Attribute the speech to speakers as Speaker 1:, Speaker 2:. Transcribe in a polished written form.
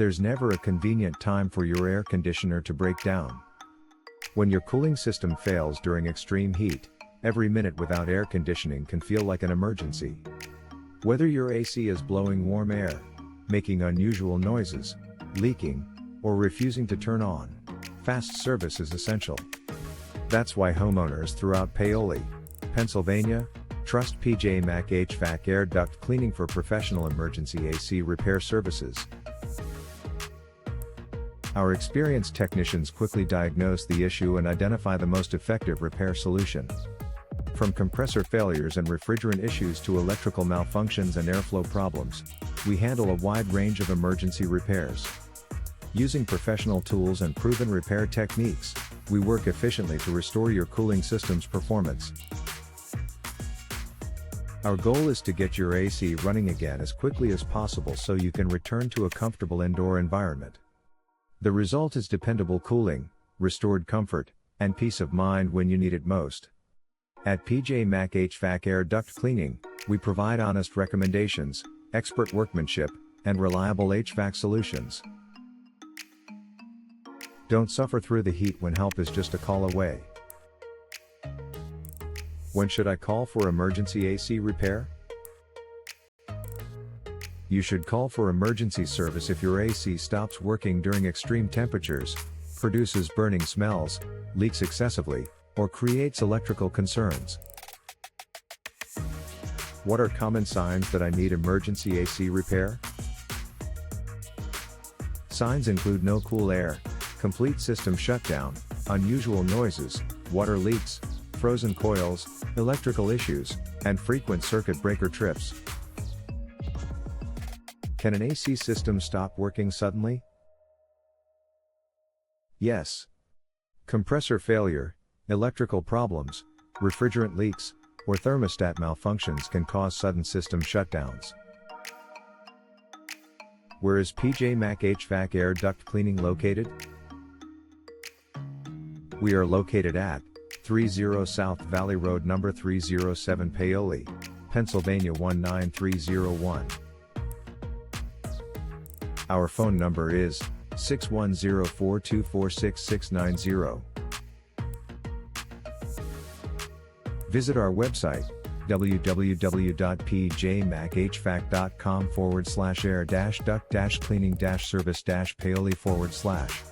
Speaker 1: There's never a convenient time for your air conditioner to break down. When your cooling system fails during extreme heat, every minute without air conditioning can feel like an emergency. Whether your AC is blowing warm air, making unusual noises, leaking, or refusing to turn on, fast service is essential. That's why homeowners throughout Paoli, Pennsylvania, trust PJ Mac HVAC air duct cleaning for professional emergency AC repair services. Our experienced technicians quickly diagnose the issue and identify the most effective repair solution. From compressor failures and refrigerant issues to electrical malfunctions and airflow problems, we handle a wide range of emergency repairs. Using professional tools and proven repair techniques, we work efficiently to restore your cooling system's performance. Our goal is to get your AC running again as quickly as possible so you can return to a comfortable indoor environment. The result is dependable cooling, restored comfort, and peace of mind when you need it most. At PJ Mac HVAC Air Duct Cleaning, we provide honest recommendations, expert workmanship, and reliable HVAC solutions. Don't suffer through the heat when help is just a call away. When should I call for emergency AC repair? You should call for emergency service if your AC stops working during extreme temperatures, produces burning smells, leaks excessively, or creates electrical concerns. What are common signs that I need emergency AC repair? Signs include no cool air, complete system shutdown, unusual noises, water leaks, frozen coils, electrical issues, and frequent circuit breaker trips. Can an AC system stop working suddenly? Yes. Compressor failure, electrical problems, refrigerant leaks, or thermostat malfunctions can cause sudden system shutdowns. Where is PJ Mac HVAC Air Duct Cleaning located? We are located at 30 South Valley Road number 307 Paoli, Pennsylvania 19301. Our phone number is 610-424-6690. Visit our website, www.pjmachvac.com/air-duct-cleaning-service-paoli/.